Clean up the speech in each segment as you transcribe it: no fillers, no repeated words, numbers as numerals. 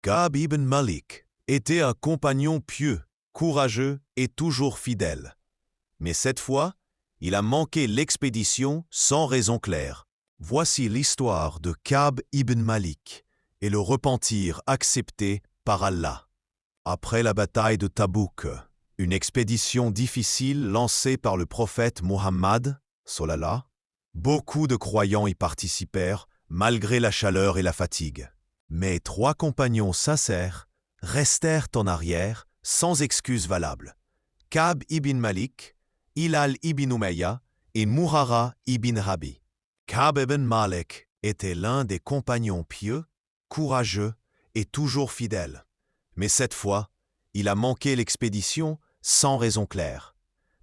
Ka'b ibn Malik était un compagnon pieux, courageux et toujours fidèle. Mais cette fois, il a manqué l'expédition sans raison claire. Voici l'histoire de Ka'b ibn Malik et le repentir accepté par Allah. Après la bataille de Tabouk, une expédition difficile lancée par le prophète Mohammed, sallallahu, beaucoup de croyants y participèrent malgré la chaleur et la fatigue. Mais 3 compagnons sincères restèrent en arrière sans excuse valable. Ka'b ibn Malik, Hilal ibn Umayya et Murara ibn Rabi. Ka'b ibn Malik était l'un des compagnons pieux, courageux et toujours fidèles. Mais cette fois, il a manqué l'expédition sans raison claire.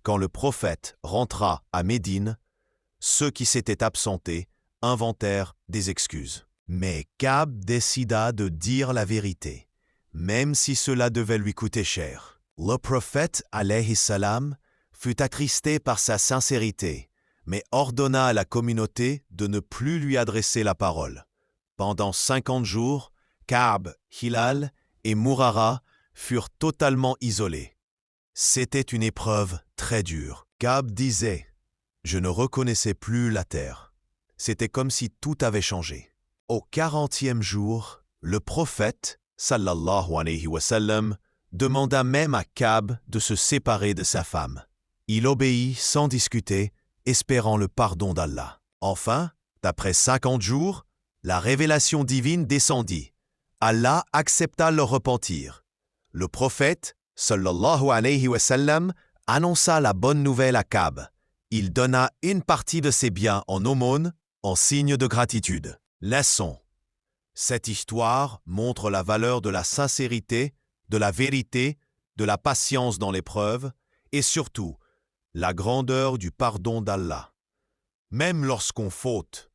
Quand le prophète rentra à Médine, ceux qui s'étaient absentés inventèrent des excuses. Mais Ka'b décida de dire la vérité, même si cela devait lui coûter cher. Le prophète, alayhi salam, fut attristé par sa sincérité, mais ordonna à la communauté de ne plus lui adresser la parole. Pendant 50 jours, Ka'b, Hilal et Murara furent totalement isolés. C'était une épreuve très dure. Ka'b disait « Je ne reconnaissais plus la terre. » C'était comme si tout avait changé. Au 40e jour, le prophète, sallallahu alayhi wa sallam, demanda même à Ka'b de se séparer de sa femme. Il obéit sans discuter, espérant le pardon d'Allah. Enfin, d'après 50 jours, la révélation divine descendit. Allah accepta leur repentir. Le prophète, sallallahu alayhi wa sallam, annonça la bonne nouvelle à Ka'b. Il donna une partie de ses biens en aumône, en signe de gratitude. Leçon. Cette histoire montre la valeur de la sincérité, de la vérité, de la patience dans l'épreuve et surtout la grandeur du pardon d'Allah. Même lorsqu'on faute,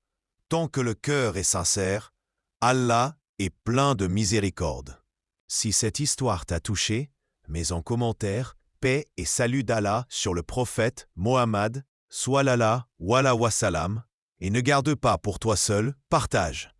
tant que le cœur est sincère, Allah est plein de miséricorde. Si cette histoire t'a touché, mets en commentaire paix et salut d'Allah sur le prophète Mohammed, sallallahu alayhi wa sallam, et ne garde pas pour toi seul, partage.